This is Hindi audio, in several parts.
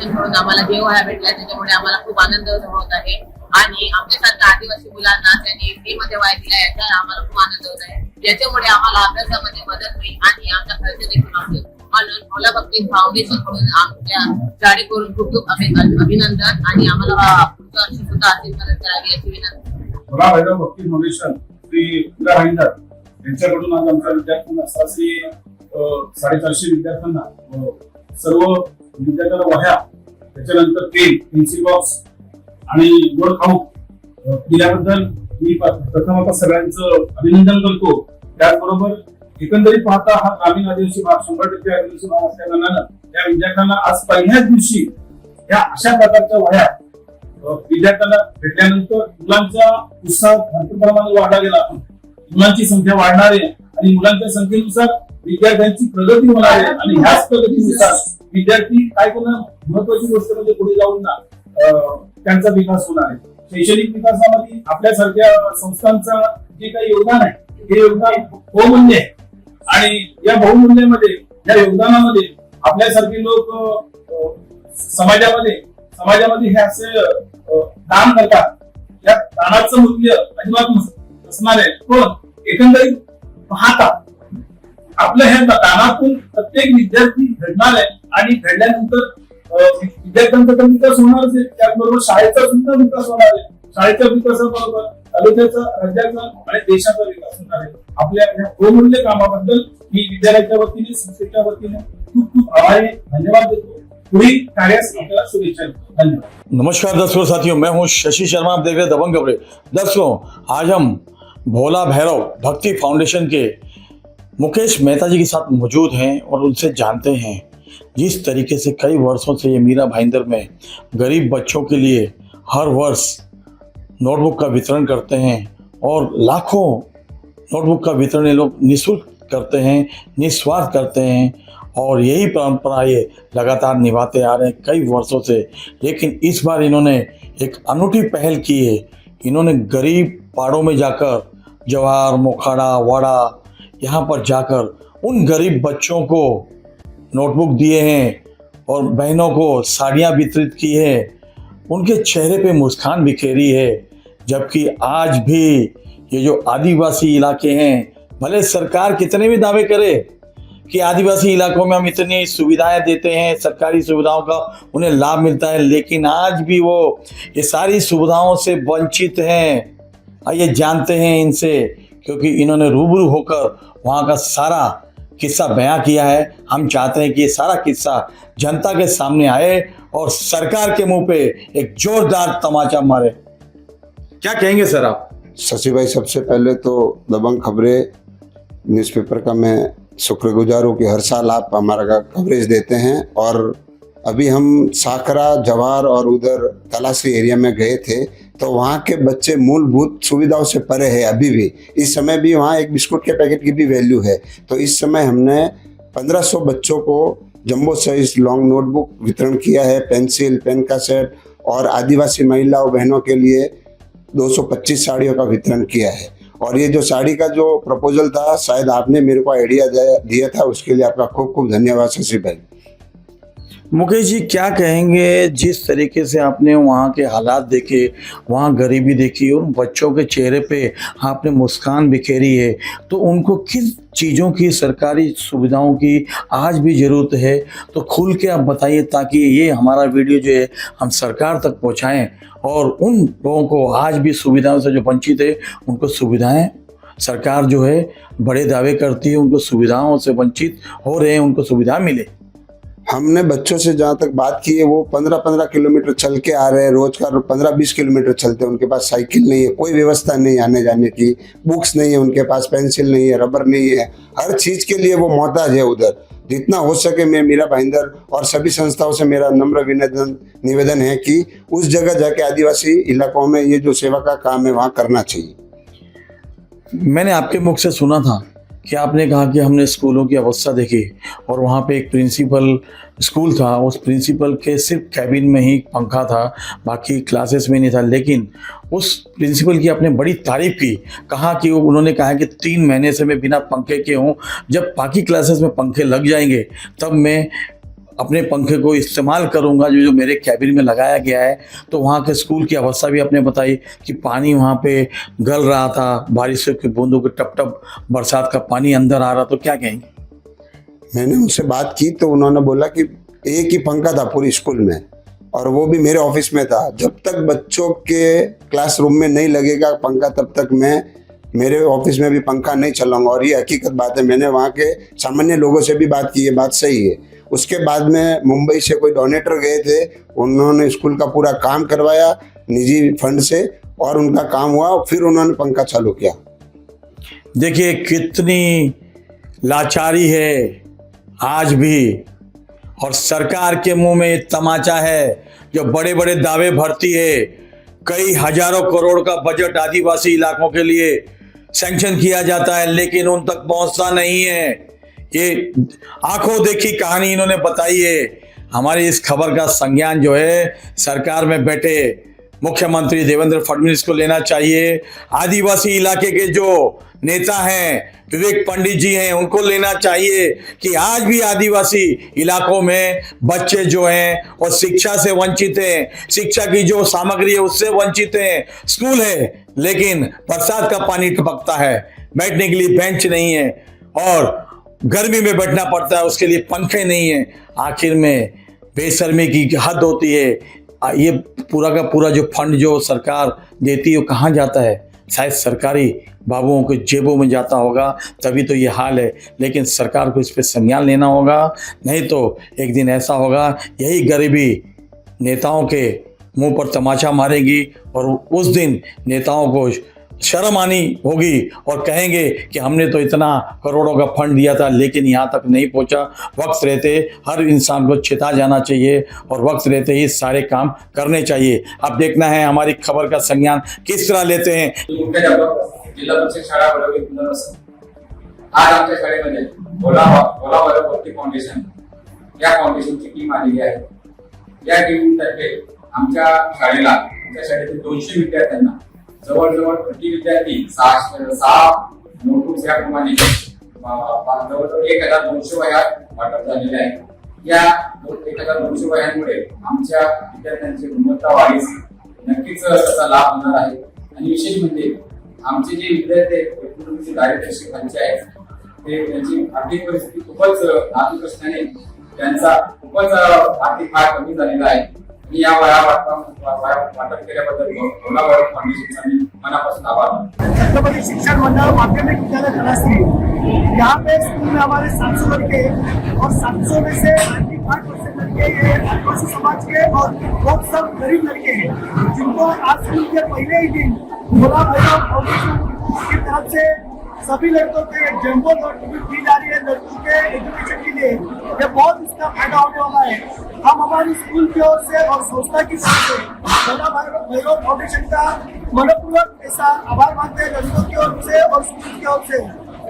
फाउंडेशनकडून आम्हाला जे वह्या भेटल्या त्याच्यामुळे आम्हाला खूप आनंद होत आहे आणि आमच्यासारख्या आदिवासी मुलांना त्यांनी फ्री मध्ये वह्या दिल्या याचा आम्हाला खूप आनंद होत आहे. याच्यामुळे आम्हाला अभ्यासामध्ये मदत होईल आणि आमचा खर्च देखील वाचेल. म्हणून भोला भक्ती फाउंडेशन कडून आमच्या शाळेकडून खूप खूप अभिनंदन आणि आम्हाला पुढच्या वर्षी सुद्धा अशीच मदत करावी अशी विनंती. भोला भक्ती फाउंडेशन श्री मीरा भाईंदर यांच्याकडून आज आमच्या विद्यार्थ्यांना 450 विद्यार्थ्यांना सर्व विद्यार्थ्यांना वह्या, त्याच्यानंतर पेन, पेन्सिल बॉक्स आणि गोड खाऊ दिल्याबद्दल मी प्रथम सगळ्यांचं अभिनंदन करतो. त्याचबरोबर एकंदरीत पाहता हा ग्रामीण आदिवासी भाग 100% आदिवासी भाग असल्या कारणानं या विद्यार्थ्यांना आज पहिल्याच दिवशी या अशा प्रकारच्या वह्या विद्यार्थ्यांना भेटल्यानंतर मुलांचा उत्साह भरपूर प्रमाणात वाढला गेला. मुलांची संख्या वाढणार आहे आणि मुलांच्या संख्येनुसार विद्यार्थ्यांची प्रगती होणार आहे आणि ह्याच प्रगतीनुसार विद्यार्थी काय करणार, महत्वाची गोष्ट म्हणजे पुढे जाऊन ना त्यांचा विकास होणार आहे. शैक्षणिक विकासामध्ये आपल्यासारख्या संस्थांचा जे काही योगदान आहे हे योगदान बहुमूल्य आहे आणि या बहुमूल्यामध्ये या योगदानामध्ये आपल्यासारखे लोक समाजामध्ये हे असे दान करतात. या दानाचं मूल्य अजिबात असणार आहे. पण एकंदरीत पाहता आपल्या ह्या दानातून प्रत्येक विद्यार्थी घडणार आहे आणि घडल्यानंतर विद्यार्थ्यांचा तर विकास होणारच आहे, त्याचबरोबर शाळेचा सुद्धा विकास होणार आहे. शाळेच्या विकासाबरोबर तालुक्याचा, राज्याचा आणि देशाचा विकास होणार आहे. आपल्या या बहुमूल्य कामाबद्दल मी विद्यालयाच्या वतीने, संस्थेच्या वतीने खूप खूप आभारी, धन्यवाद देतो. पूरी कार्यास आपल्याला शुभेच्छा देतो. धन्यवाद. नमस्कार दर्शकों, साथियों, मैं हूं शशि शर्मा, आप देख रहे हैं दबंग खबरें। दर्शकों, आज हम भोला भैरव भक्ति फाउंडेशन के मुकेश मेहता जी के साथ मौजूद हैं और उनसे जानते हैं जिस तरीके से कई वर्षों से ये मीरा भाईंदर में गरीब बच्चों के लिए हर वर्ष नोटबुक का वितरण करते हैं और लाखों नोटबुक का वितरण ये लोग निःशुल्क करते हैं, निस्वार्थ करते हैं और यही परंपरा ये लगातार निभाते आ रहे हैं कई वर्षों से। लेकिन इस बार इन्होंने एक अनूठी पहल की है। इन्होंने गरीब पाड़ों में जाकर, जवार, मोखाड़ा, वाड़ा, यहाँ पर जाकर उन गरीब बच्चों को नोटबुक दिए हैं और बहनों को साड़ियाँ वितरित की है। उनके चेहरे पे मुस्कान बिखेरी है। जबकि आज भी ये जो आदिवासी इलाके हैं, भले सरकार कितने भी दावे करे कि आदिवासी इलाकों में हम इतनी सुविधाएं देते हैं, सरकारी सुविधाओं का उन्हें लाभ मिलता है, लेकिन आज भी वो ये सारी सुविधाओं से वंचित हैं। आइए जानते हैं इनसे, क्योंकि इन्होंने रूबरू होकर वहाँ का सारा किस्सा बयां किया है। हम चाहते हैं कि ये सारा किस्सा जनता के सामने आए और सरकार के मुंह पे एक जोरदार तमाचा मारे। क्या कहेंगे सर आप? शशि भाई, सबसे पहले तो दबंग खबरें न्यूज़पेपर का मैं शुक्रगुजार हूँ कि हर साल आप हमारा कवरेज देते हैं। और अभी हम साकरा, जवार और उधर तलाशी एरिया में गए थे तो वहाँ के बच्चे मूलभूत सुविधाओं से परे हैं अभी भी। इस समय भी वहाँ एक बिस्कुट के पैकेट की भी वैल्यू है। तो इस समय हमने 1500 बच्चों को जंबो साइज लॉन्ग नोटबुक वितरण किया है, पेंसिल, पेन का सेट, और आदिवासी महिलाओं बहनों के लिए 225 साड़ियों का वितरण किया है। और ये जो साड़ी का जो प्रपोजल था, शायद आपने मेरे को आइडिया दिया था, उसके लिए आपका खूब खूब धन्यवाद शशि भाई। मुकेश जी, क्या कहेंगे जिस तरीके से आपने वहाँ के हालात देखे, वहाँ गरीबी देखी, उन बच्चों के चेहरे पे आपने मुस्कान बिखेरी है, तो उनको किस चीज़ों की, सरकारी सुविधाओं की आज भी ज़रूरत है? तो खुल के आप बताइए ताकि ये हमारा वीडियो जो है हम सरकार तक पहुँचाएँ और उन लोगों को आज भी सुविधाओं से जो वंचित है उनको सुविधाएँ, सरकार जो है बड़े दावे करती है, उनको सुविधाओं से वंचित हो रहे हैं, उनको सुविधा मिले। हमने बच्चों से जहाँ तक बात की है वो 15-15 किलोमीटर चल के आ रहे हैं, रोज का 15-20 किलोमीटर चलते हैं। उनके पास साइकिल नहीं है, कोई व्यवस्था नहीं आने जाने की, बुक्स नहीं है उनके पास, पेंसिल नहीं है, रबर नहीं है, हर चीज़ के लिए वो मोहताज है उधर। जितना हो सके मैं मीरा भाईंदर और सभी संस्थाओं से मेरा नम्र निवेदन है कि उस जगह जाके आदिवासी इलाकों में ये जो सेवा का काम है वहाँ करना चाहिए। मैंने आपके मुख से सुना था कि आपने कहा कि हमने स्कूलों की अवस्था देखी और वहाँ पे एक प्रिंसिपल स्कूल था, उस प्रिंसिपल के सिर्फ कैबिन में ही पंखा था, बाकी क्लासेस में नहीं था। लेकिन उस प्रिंसिपल की आपने बड़ी तारीफ़ की, कहा कि उन्होंने कहा कि 3 महीने से मैं बिना पंखे के हूँ, जब बाकी क्लासेस में पंखे लग जाएंगे तब मैं अपने पंखे को इस्तेमाल करूंगा जो जो मेरे कैबिन में लगाया गया है, तो वहाँ के स्कूल की अवस्था भी आपने बताई कि पानी वहाँ पे गल रहा था, बारिश की बूंदों के टप टप बरसात का पानी अंदर आ रहा, तो क्या कहेंगे? मैंने उनसे बात की तो उन्होंने बोला कि एक ही पंखा था पूरी स्कूल में, और वो भी मेरे ऑफिस में था। जब तक बच्चों के क्लासरूम में नहीं लगेगा पंखा तब तक मैं मेरे ऑफिस में भी पंखा नहीं चलाऊंगा। और ये हकीकत बात है, मैंने वहाँ के सामान्य लोगों से भी बात की, ये बात सही है। उसके बाद में मुंबई से कोई डोनेटर गए थे, उन्होंने स्कूल का पूरा काम करवाया निजी फंड से, और उनका काम हुआ, फिर उन्होंने पंखा चालू किया। देखिए कितनी लाचारी है आज भी, और सरकार के मुंह में तमाचा है जो बड़े बड़े दावे भरती है। कई हजारों करोड़ का बजट आदिवासी इलाकों के लिए सैंक्शन किया जाता है, लेकिन उन तक पहुंचता नहीं है। ये आंखों देखी कहानी इन्होंने बताई है। हमारी इस खबर का संज्ञान जो है सरकार में बैठे मुख्यमंत्री देवेंद्र फडणवीस को लेना चाहिए। आदिवासी इलाके के जो नेता हैं, विवेक पंडित जी हैं, उनको लेना चाहिए कि आज भी आदिवासी इलाकों में बच्चे जो हैं वो शिक्षा से वंचित हैं, शिक्षा की जो सामग्री है उससे वंचित हैं। स्कूल है लेकिन बरसात का पानी टपकता है, बैठने के लिए बेंच नहीं है, और गर्मी में बैठना पड़ता है, उसके लिए पंखे नहीं है। आखिर में बेशर्मी की हद होती है। ये पूरा का पूरा जो फंड जो सरकार देती है वो कहाँ जाता है? शायद सरकारी बाबुओं के जेबों में जाता होगा, तभी तो ये हाल है। लेकिन सरकार को इस पर संज्ञान लेना होगा, नहीं तो एक दिन ऐसा होगा यही गरीबी नेताओं के मुंह पर तमाचा मारेगी, और उस दिन नेताओं को शर्म आनी होगी और कहेंगे कि हमने तो इतना करोड़ों का फंड दिया था लेकिन यहाँ तक नहीं पहुँचा। वक्त रहते हर इंसान को चेता जाना चाहिए और वक्त रहते ही सारे काम करने चाहिए। अब देखना है हमारी खबर का संज्ञान किस तरह लेते हैं। जिल्हा परिषद शाळा वडवली पुनर्वसन आज आमच्या शाळेमध्ये भोला भैरव भक्ती फाउंडेशन या फाउंडेशनची टीम आलेली आहे। या टीमतर्फे आमच्या शाळेतील 200 विद्यार्थ्यांना जवळजवळ प्रति विद्यार्थी 6 नोटबुक्स याप्रमाणे जवळजवळ 1200 वह्या वाटप झालेल्या आहेत। या 1200 वह्यांमुळे आमच्या विद्यार्थ्यांची गुणवत्ता वाढीस नक्कीच त्याचा लाभ होणार आहे। आणि विशेष म्हणजे आमचे जे विद्यार्थी आहेत दारिद्र्य खालचे आहेत, ते त्यांची आर्थिक परिस्थिती खूपच नाजूक असल्याने त्यांचा खूपच आर्थिक भार कमी झालेला आहे। या वह्या वाटप केल्याबद्दल भोला भैरव फाउंडेशनचा मी मनापासून आभार मानतो। छत्रपति शिक्षण मंडल माध्यमिक विद्यालय कलाश्री, यहाँ पे स्कूल में हमारे 700 लड़के और 700 में से 95% लड़के ये आदिवासी समाज के और बहुत सब गरीब लड़के हैं, जिनको आज स्कूल के पहले ही दिन भोला भैरव फाउंडेशन की तरफ से सभी लड़कों के जम्बो नोटबुक दी जा रही है लड़कों के एजुकेशन के लिए। ये बहुत इसका फायदा होने वाला है। हम हमारी स्कूल की ओर से और संस्था की तरफ से भोला भैरव फाउंडेशन का मनपूर्वक ऐसा आभार मानते हैं लड़कों की ओर से और स्कूल की ओर से।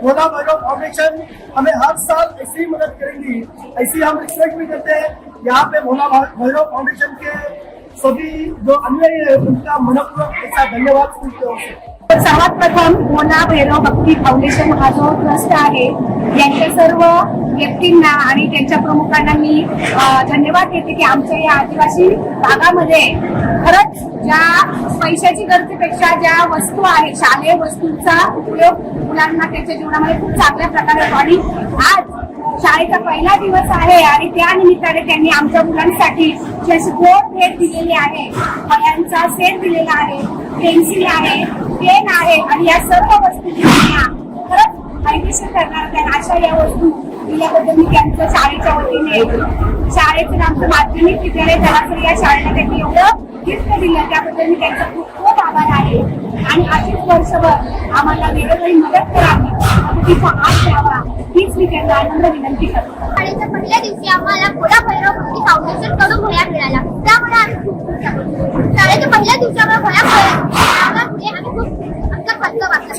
भोला भैरव फाउंडेशन हमें हर साल ऐसी ही मदद करेंगी, ऐसी हम रिक्वेस्ट भी करते हैं। यहाँ पे भोला भैरव फाउंडेशन के सभी जो अनुयायी है उनका मनपूर्वक ऐसा धन्यवाद स्कूल की ओर से। सर्वात प्रथम भोला भैरव भक्ती फाउंडेशन हा जो ट्रस्ट आहे यांच्या सर्व व्यक्तींना आणि त्यांच्या प्रमुखांना मी धन्यवाद देते की आमच्या या आदिवासी भागामध्ये खरंच ज्या पैशाची गरजेपेक्षा ज्या वस्तू आहेत शालेय वस्तूंचा उपयोग मुलांना त्यांच्या जीवनामध्ये खूप चांगल्या प्रकारे होतो। आणि आज शाळेचा पहिला दिवस आहे आणि त्या निमित्ताने त्यांनी आमच्या मुलांसाठी जशी गोड भेट दिलेली आहे, वह्यांचा सेट दिलेला आहे, पेन्सिल आहे, पेन आहे आणि या सर्व वस्तू दिल्या खरंच फायदेशीर करणार त्या अशा या वस्तू दिल्याबद्दल मी त्यांच्या शाळेच्या वतीने शाळेचं आमचं माध्यमिक विद्यालय तलासरी या शाळेला त्यांनी एवढं गिफ्ट दिलं त्याबद्दल मी त्यांचा खूप खूप आभार आहे। आणि अशीच वर्षभर आम्हाला वेगवेगळी मदत करावी, तिचा हात द्यावा हीच मी त्यांना आनंद विनंती करतो। शाळेच्या पहिल्या दिवशी आम्हाला भोला भैरव भक्ती फाउंडेशन कडून वह्या मिळाल्या, त्यामुळे आम्ही खूप खुश आहोत। शाळेच्या पहिल्या दिवशी आम्हाला वह्या मिळाल्या, आम्ही खूप आमचा खर्च वाचला।